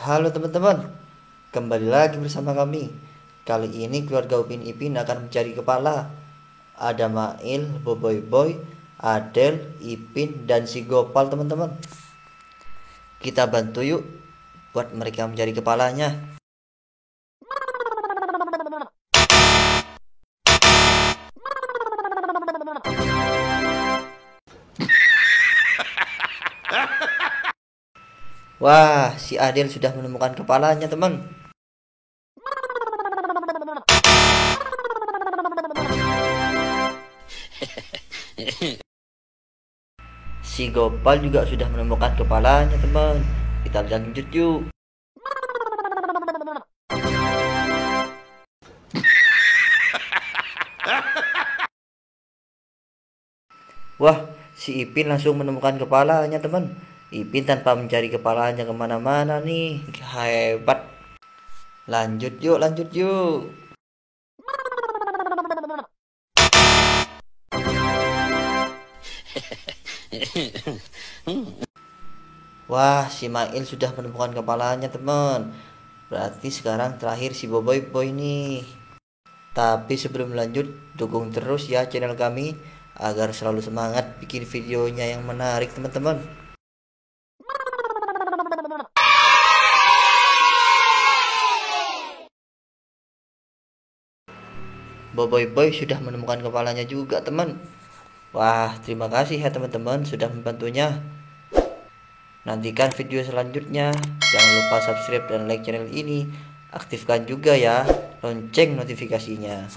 Halo teman-teman, kembali lagi bersama kami. Kali ini keluarga Upin Ipin akan mencari kepala. Ada Mail, Boboiboy, Boy, Adel, Ipin, dan si Gopal teman-teman. Kita bantu yuk buat mereka mencari kepalanya. Wah, si Adel sudah menemukan kepalanya teman. Si Gopal juga sudah menemukan kepalanya teman. Kita lanjut yuk. Wah, si Ipin langsung menemukan kepalanya teman. Ipin tanpa mencari kepalanya kemana-mana nih. Hebat. Lanjut yuk, lanjut yuk. Wah, si Mail sudah menemukan kepalanya teman. Berarti sekarang terakhir si Boboiboy Boy nih. Tapi sebelum lanjut, dukung terus ya channel kami agar selalu semangat bikin videonya yang menarik teman-teman. Boboiboy sudah menemukan kepalanya juga teman. Wah, terima kasih ya teman-teman sudah membantunya. Nantikan video selanjutnya. Jangan lupa subscribe dan like channel ini. Aktifkan juga ya lonceng notifikasinya.